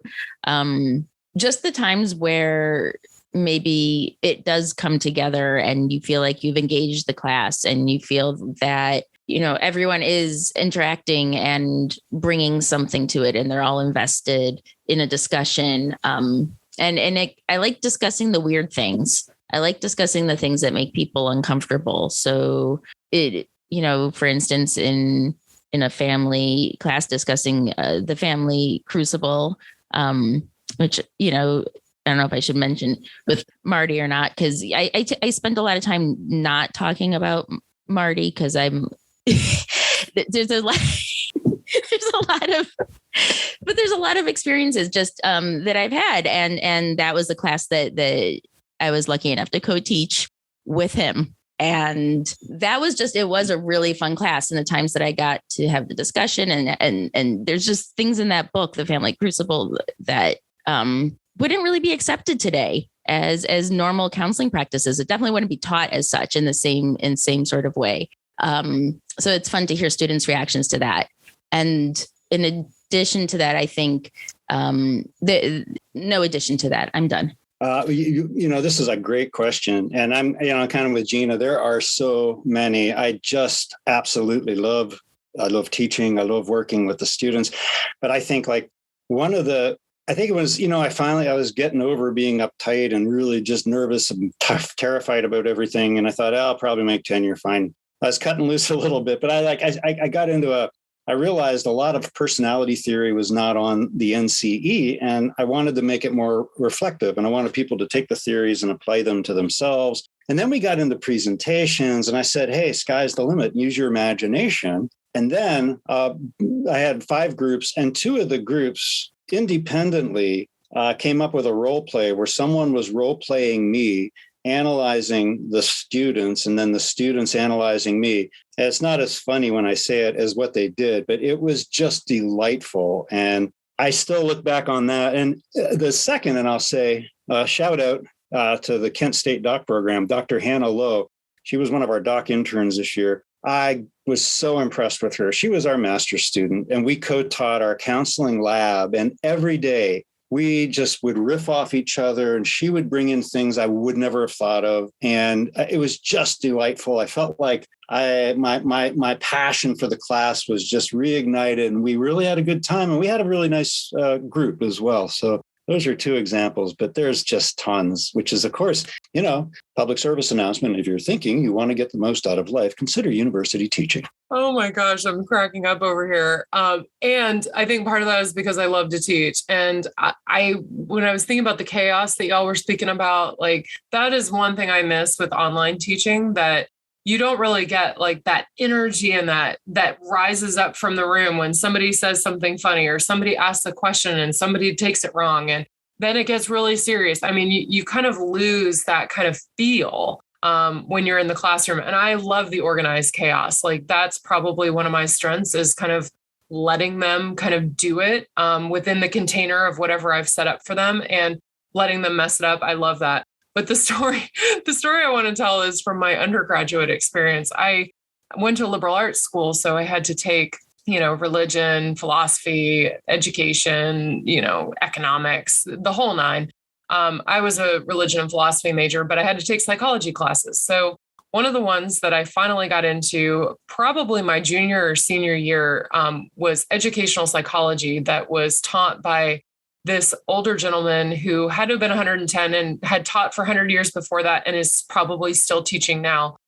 Just the times where maybe it does come together and you feel like you've engaged the class and you feel that everyone is interacting and bringing something to it, and they're all invested in a discussion. I like discussing the weird things. I like discussing the things that make people uncomfortable. So for instance, in a family class discussing the family crucible, which, I don't know if I should mention with Marty or not, because I spend a lot of time not talking about Marty because I'm there's a lot of experiences just that I've had, and that was the class that I was lucky enough to co-teach with him. And that was it was a really fun class. And the times that I got to have the discussion and there's just things in that book, The Family Crucible, that wouldn't really be accepted today as normal counseling practices. It definitely wouldn't be taught as such in the same sort of way. So it's fun to hear students' reactions to that. And in addition to that, I think no addition to that, I'm done. This is a great question. And I'm, kind of with Gina, there are so many. I just absolutely love teaching. I love working with the students. But I think it was, I was getting over being uptight and really just nervous and terrified about everything. And I thought, I'll probably make tenure fine. I was cutting loose a little bit, but I got into I realized a lot of personality theory was not on the NCE, and I wanted to make it more reflective, and I wanted people to take the theories and apply them to themselves. And then we got into presentations, and I said, hey, sky's the limit, use your imagination. And then I had 5 groups, and 2 of the groups independently came up with a role play where someone was role playing me, analyzing the students, and then the students analyzing me. And it's not as funny when I say it as what they did, but it was just delightful. And I still look back on that. And the second, and I'll say, shout out to the Kent State Doc Program, Dr. Hannah Lowe. She was one of our doc interns this year. I was so impressed with her. She was our master's student, and we co-taught our counseling lab. And every day, we just would riff off each other, and she would bring in things I would never have thought of. And it was just delightful. I felt like my passion for the class was just reignited, and we really had a good time. And we had a really nice group as well. So those are 2 examples, but there's just tons, which is, of course, public service announcement. If you're thinking you want to get the most out of life, consider university teaching. Oh my gosh, I'm cracking up over here. And I think part of that is because I love to teach. And when I was thinking about the chaos that y'all were speaking about, that is one thing I miss with online teaching, that you don't really get that energy and that rises up from the room when somebody says something funny or somebody asks a question and somebody takes it wrong. And then it gets really serious. I mean, you kind of lose that kind of feel when you're in the classroom. And I love the organized chaos. That's probably one of my strengths, is kind of letting them kind of do it within the container of whatever I've set up for them and letting them mess it up. I love that. But the story I want to tell is from my undergraduate experience. I went to a liberal arts school, so I had to take, religion, philosophy, education, economics, the whole 9. I was a religion and philosophy major, but I had to take psychology classes. So one of the ones that I finally got into, probably my junior or senior year, was educational psychology, that was taught by this older gentleman who had to have been 110 and had taught for 100 years before that and is probably still teaching now.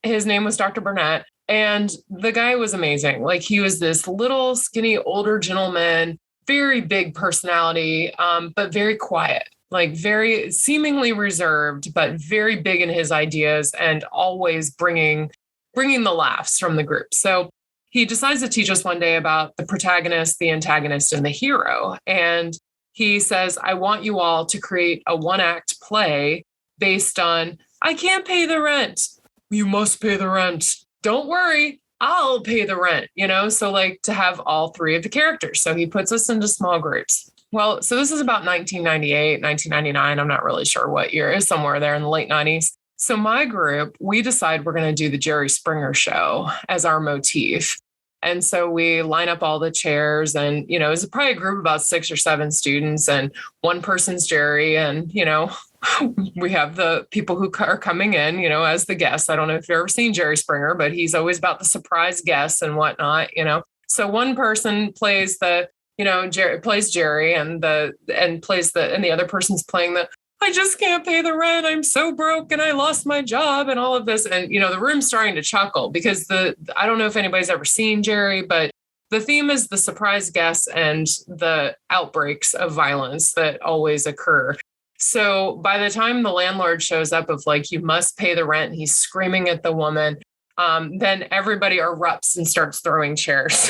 His name was Dr. Burnett, and the guy was amazing. He was this little skinny older gentleman, very big personality, but very quiet, very seemingly reserved, but very big in his ideas and always bringing the laughs from the group. So he decides to teach us one day about the protagonist, the antagonist, and the hero. And he says, I want you all to create a 1-act play based on, I can't pay the rent. You must pay the rent. Don't worry, I'll pay the rent, So to have all 3 of the characters. So he puts us into small groups. Well, so this is about 1998, 1999. I'm not really sure what year. It's somewhere there in the late 90s. So my group, we decide we're going to do the Jerry Springer show as our motif. And so we line up all the chairs, and, it's probably a group of about 6 or 7 students, and one person's Jerry, and, we have the people who are coming in, as the guests. I don't know if you've ever seen Jerry Springer, but he's always about the surprise guests and whatnot, So one person plays Jerry plays Jerry and the other person's playing I just can't pay the rent. I'm so broke and I lost my job and all of this. And, the room's starting to chuckle because I don't know if anybody's ever seen Jerry, but the theme is the surprise guests and the outbreaks of violence that always occur. So by the time the landlord shows up of you must pay the rent, he's screaming at the woman. Then everybody erupts and starts throwing chairs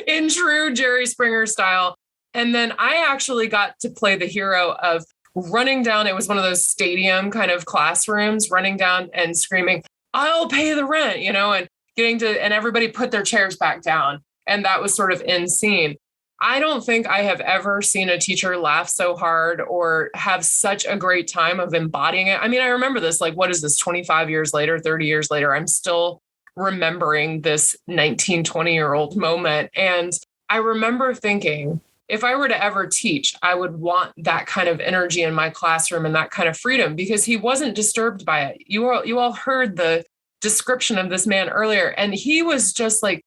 in true Jerry Springer style. And then I actually got to play the hero of running down. It was one of those stadium kind of classrooms, running down and screaming, I'll pay the rent, and and everybody put their chairs back down. And that was sort of in scene. I don't think I have ever seen a teacher laugh so hard or have such a great time of embodying it. I mean, I remember this, what is this, 25 years later, 30 years later, I'm still remembering this 19, 20-year-old moment. And I remember thinking, if I were to ever teach, I would want that kind of energy in my classroom and that kind of freedom because he wasn't disturbed by it. You all heard the description of this man earlier. And he was just and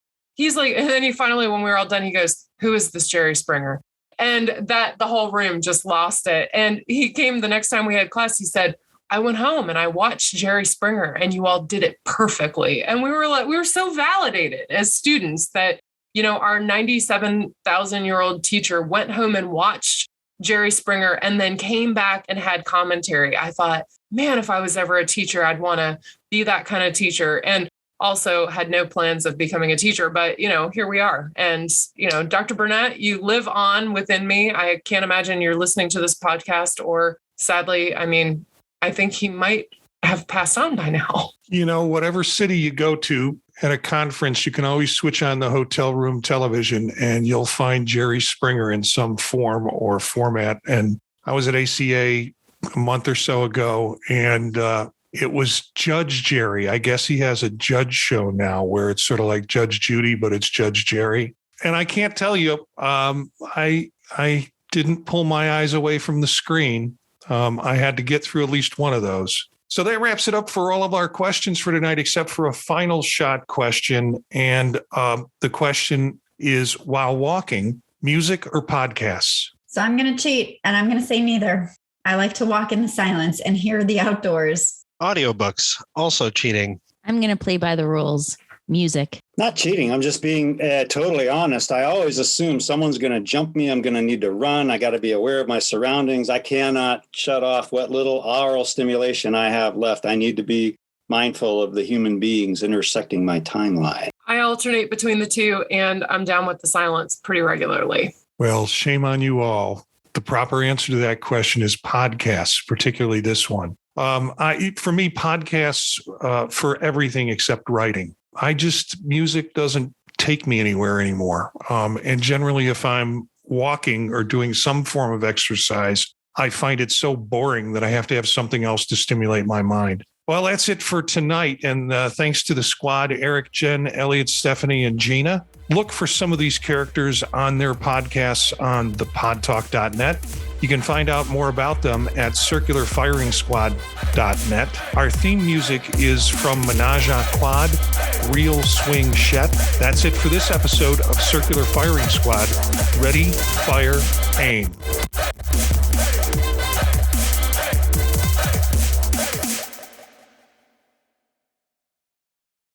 then he finally, when we were all done, he goes, who is this Jerry Springer? And that the whole room just lost it. And he came the next time we had class, he said, I went home and I watched Jerry Springer and you all did it perfectly. And we were so validated as students that our 97,000-year-old teacher went home and watched Jerry Springer and then came back and had commentary. I thought, man, if I was ever a teacher, I'd want to be that kind of teacher. And also had no plans of becoming a teacher, but here we are. And, Dr. Burnett, you live on within me. I can't imagine you're listening to this podcast or sadly, I think he might have passed on by now. Whatever city you go to at a conference, you can always switch on the hotel room television and you'll find Jerry Springer in some form or format. And I was at ACA a month or so ago and it was Judge Jerry. I guess he has a judge show now where it's sort of like Judge Judy, but it's Judge Jerry. And I can't tell you, I didn't pull my eyes away from the screen. I had to get through at least one of those. So that wraps it up for all of our questions for tonight, except for a final shot question. And the question is, while walking, music or podcasts? So I'm going to cheat and I'm going to say neither. I like to walk in the silence and hear the outdoors. Audiobooks, also cheating. I'm going to play by the rules. Music. Not cheating. I'm just being totally honest. I always assume someone's going to jump me. I'm going to need to run. I got to be aware of my surroundings. I cannot shut off what little aural stimulation I have left. I need to be mindful of the human beings intersecting my timeline. I alternate between the two, and I'm down with the silence pretty regularly. Well, shame on you all. The proper answer to that question is podcasts, particularly this one. For me, podcasts for everything except writing. Music doesn't take me anywhere anymore. And generally, if I'm walking or doing some form of exercise, I find it so boring that I have to have something else to stimulate my mind. Well, that's it for tonight. And thanks to the squad, Eric, Jenn, Elliott, Stephanie, and Gina. Look for some of these characters on their podcasts on thepodtalk.net. You can find out more about them at circularfiringsquad.net. Our theme music is from Menage a Quad, Real Swing Shet. That's it for this episode of Circular Firing Squad. Ready, fire, aim.